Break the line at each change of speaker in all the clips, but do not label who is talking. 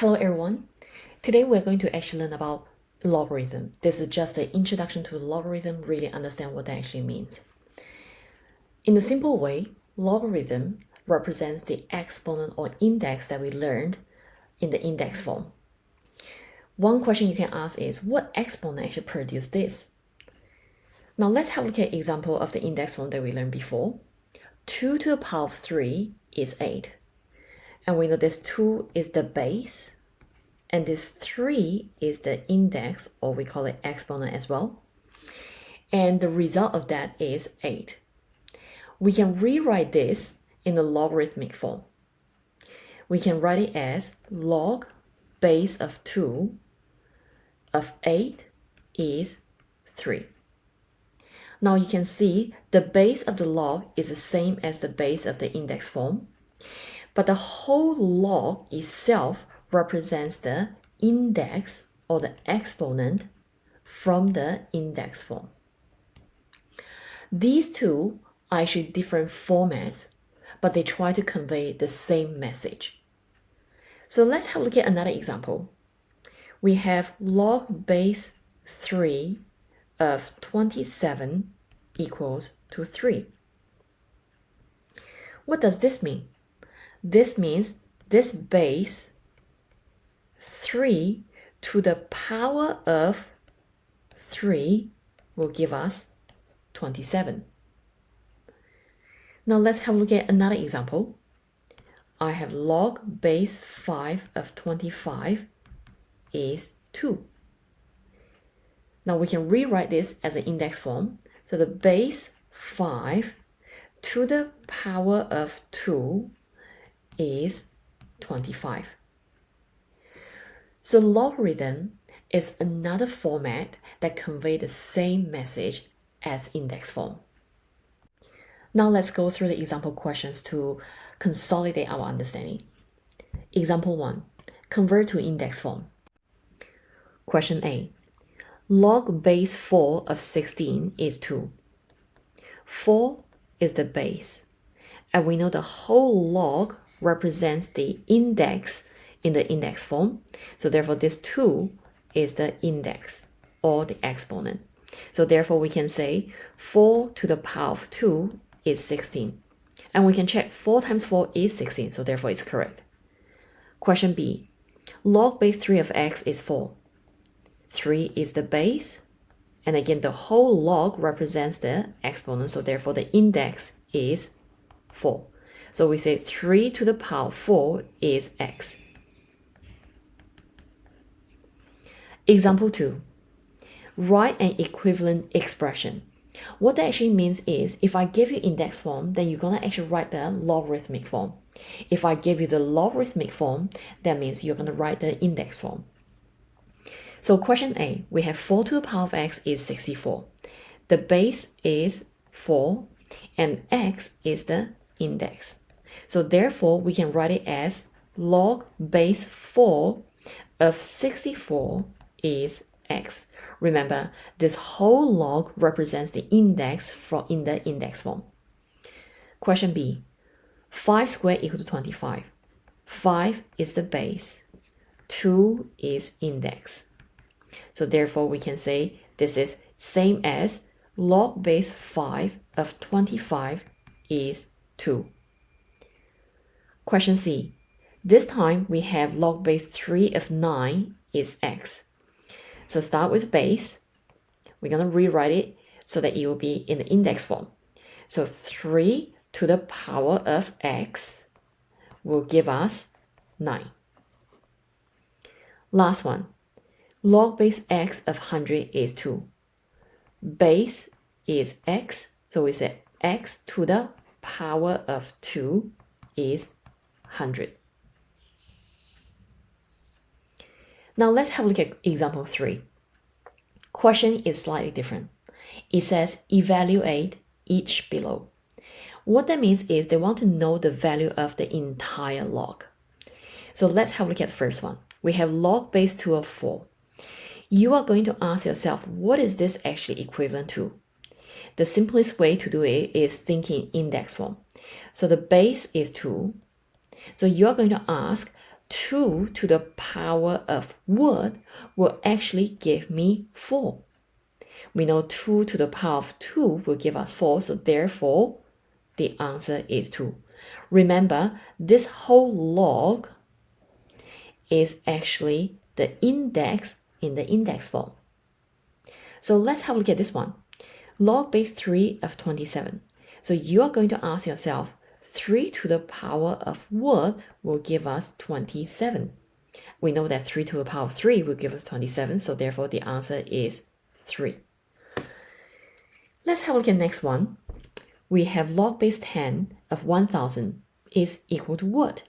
Hello everyone. Today we're going to actually learn about logarithm. This is just an introduction to logarithm, really understand what that actually means. In a simple way, logarithm represents the exponent or index that we learned in the index form. One question you can ask is, what exponent actually produce this? Now let's have a look at an example of the index form that we learned before. 2 to the power of 3 is 8. And we know this 2 is the base, and this 3 is the index, or we call it exponent as well. And the result of that is 8. We can rewrite this in the logarithmic form. We can write it as log base of 2 of 8 is 3. Now you can see the base of the log is the same as the base of the index form, but the whole log itself represents the index or the exponent from the index form. These two are actually different formats, but they try to convey the same message. So let's have a look at another example. We have log base 3 of 27 equals to 3. What does this mean? This means this base 3 to the power of 3 will give us 27. Now let's have a look at another example. I have log base 5 of 25 is 2. Now we can rewrite this as an index form. So the base 5 to the power of 2 is 25. So logarithm is another format that conveys the same message as index form. Now let's go through the example questions to consolidate our understanding. Example 1. Convert to index form. Question A. Log base 4 of 16 is 2. 4 is the base, and we know the whole log represents the index in the index form. So therefore this 2 is the index or the exponent. So therefore we can say 4 to the power of 2 is 16. And we can check 4 times 4 is 16, so therefore it's correct. Question B. Log base 3 of x is 4. 3 is the base, and again the whole log represents the exponent, so therefore the index is 4. So we say 3 to the power 4 is x. Example 2. Write an equivalent expression. What that actually means is, if I give you index form, then you're going to actually write the logarithmic form. If I give you the logarithmic form, that means you're going to write the index form. So question A, we have 4 to the power of x is 64. The base is 4, and x is the index. So therefore, we can write it as log base 4 of 64 is x. Remember, this whole log represents the index in the index form. Question B. 5 squared equal to 25. 5 is the base. 2 is index. So therefore, we can say this is same as log base 5 of 25 is 2. Question C. This time we have log base 3 of 9 is x. So start with base. We're going to rewrite it so that it will be in the index form. So 3 to the power of x will give us 9. Last one. Log base x of 100 is 2. Base is x, so we say x to the power of 2 is 100. Now let's have a look at example 3. Question is slightly different. It says evaluate each below. What that means is they want to know the value of the entire log. So let's have a look at the first one. We have log base 2 of 4. You are going to ask yourself, what is this actually equivalent to? The simplest way to do it is thinking index form. So the base is 2. So you are going to ask 2 to the power of what will actually give me 4. We know 2 to the power of 2 will give us 4, so therefore the answer is 2. Remember, this whole log is actually the index in the index form. So let's have a look at this one. Log base 3 of 27. So you are going to ask yourself, 3 to the power of what will give us 27? We know that 3 to the power of 3 will give us 27, so therefore the answer is 3. Let's have a look at the next one. We have log base 10 of 1000 is equal to what?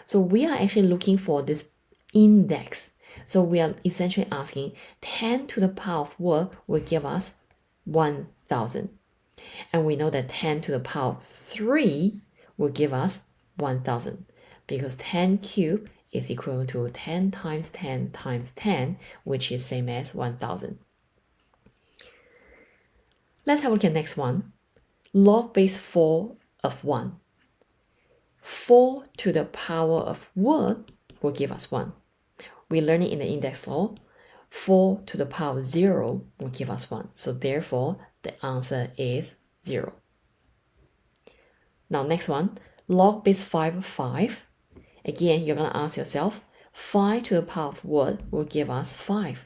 So we are actually looking for this index. So we are essentially asking 10 to the power of what will give us 1000. And we know that 10 to the power of 3 will give us 1000 because 10 cubed is equal to 10 times 10 times 10, which is same as 1000. Let's have a look at the next one. Log base 4 of 1. 4 to the power of what will give us 1? We learn it in the index law. 4 to the power of 0 will give us 1. So therefore, the answer is 0. Now next one, log base 5 of 5. Again, you're going to ask yourself, 5 to the power of what will give us 5?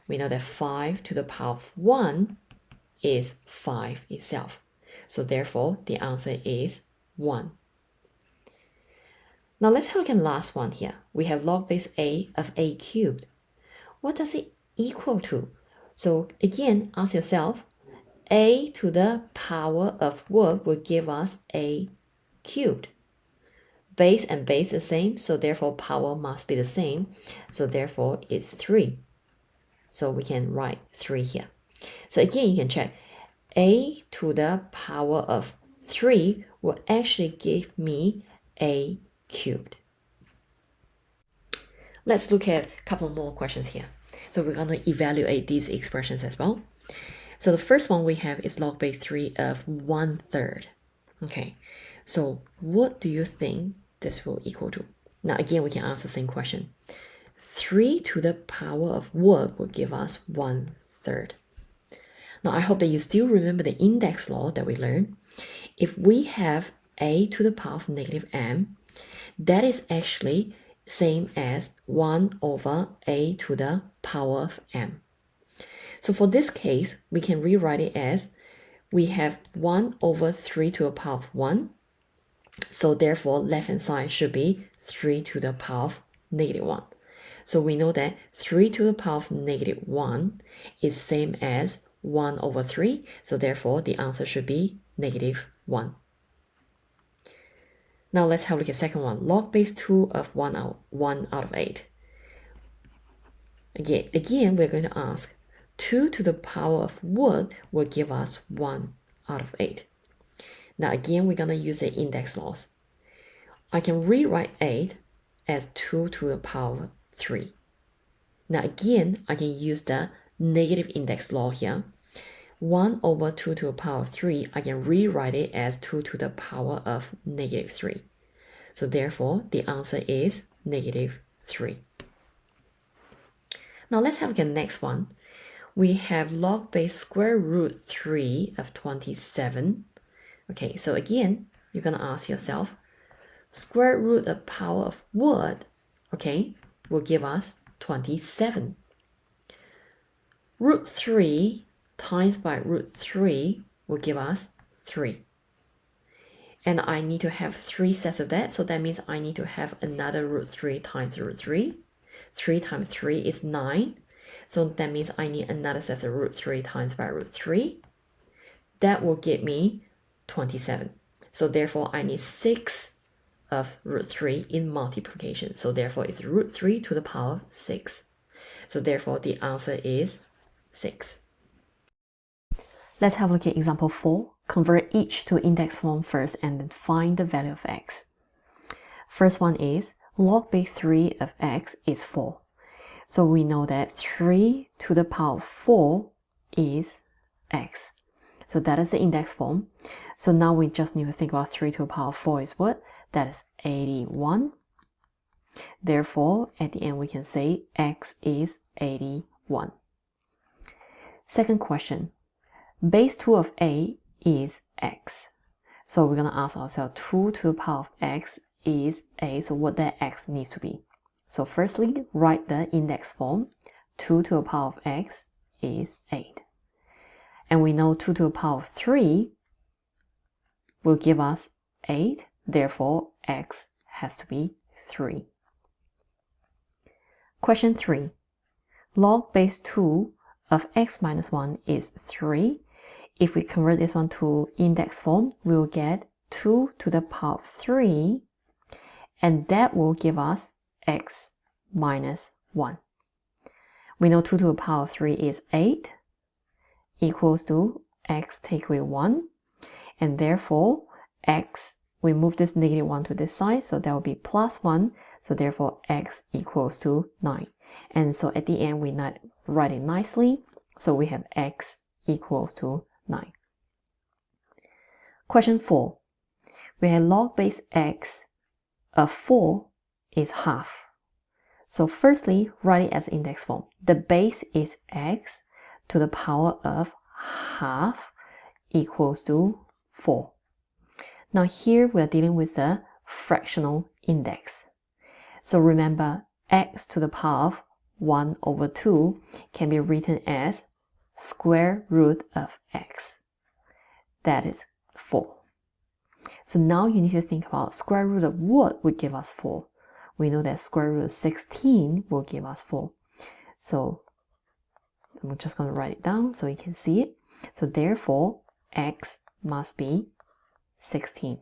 We know that 5 to the power of 1 is 5 itself. So therefore, the answer is 1. Now let's have a look at the last one here. We have log base a of a cubed. What does it equal to? So again, ask yourself, a to the power of what will give us a cubed? Base and base the same, so therefore power must be the same. So therefore it's 3. So we can write 3 here. So again, you can check. A to the power of 3 will actually give me a cubed. Let's look at a couple more questions here. So we're going to evaluate these expressions as well. So the first one we have is log base 3 of 1/3. Okay, so what do you think this will equal to? Now again, we can ask the same question. 3 to the power of what will give us 1/3? Now I hope that you still remember the index law that we learned. If we have a to the power of negative m, that is actually same as 1 over a to the power of m. So for this case, we can rewrite it as we have 1 over 3 to the power of 1. So therefore, left-hand side should be 3 to the power of negative 1. So we know that 3 to the power of negative 1 is same as 1 over 3. So therefore, the answer should be negative 1. Now let's have a look at the second one. Log base 2 of 1 out of 8. Again, we're going to ask 2 to the power of what will give us 1 out of 8. Now again, we're going to use the index laws. I can rewrite 8 as 2 to the power of 3. Now again, I can use the negative index law here. 1 over 2 to the power of 3, I can rewrite it as 2 to the power of negative 3. So therefore, the answer is negative 3. Now let's have a look at the next one. We have log base square root 3 of 27. Okay, so again, you're going to ask yourself, square root of power of what, okay, will give us 27. Root 3 times by root 3 will give us 3. And I need to have 3 sets of that, so that means I need to have another root 3 times root 3. 3 times 3 is 9. So that means I need another set of root 3 times by root 3. That will give me 27. So therefore, I need 6 of root 3 in multiplication. So therefore, it's root 3 to the power of 6. So therefore, the answer is 6. Let's have a look at example 4. Convert each to index form first and then find the value of x. First one is log base 3 of x is 4. So we know that 3 to the power of 4 is x. So that is the index form. So now we just need to think about 3 to the power of 4 is what? That is 81. Therefore, at the end we can say x is 81. Second question, base 2 of a is x. So we're going to ask ourselves 2 to the power of x is a, so what that x needs to be. So firstly, write the index form. 2 to the power of x is 8. And we know 2 to the power of 3 will give us 8, therefore x has to be 3. Question 3. Log base 2 of x minus 1 is 3. If we convert this one to index form, we will get 2 to the power of 3, and that will give us x minus 1. We know 2 to the power of 3 is 8, equals to x take away 1, and therefore x, we move this negative 1 to this side, so that will be plus 1, so therefore x equals to 9. And so at the end we write it nicely, so we have x equals to 9. Question 4. We have log base x of 4 is half. So firstly, write it as index form. The base is x to the power of half equals to 4. Now here we're dealing with the fractional index. So remember, x to the power of 1 over 2 can be written as square root of x. That is 4. So now you need to think about square root of what would give us 4. We know that square root of 16 will give us 4. So I'm just going to write it down so you can see it. So therefore, x must be 16.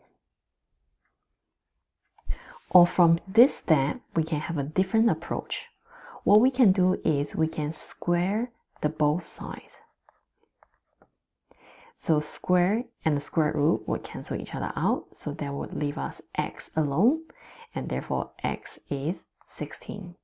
Or from this step, we can have a different approach. What we can do is we can square the both sides. So square and the square root will cancel each other out, so that would leave us x alone, and therefore x is 16.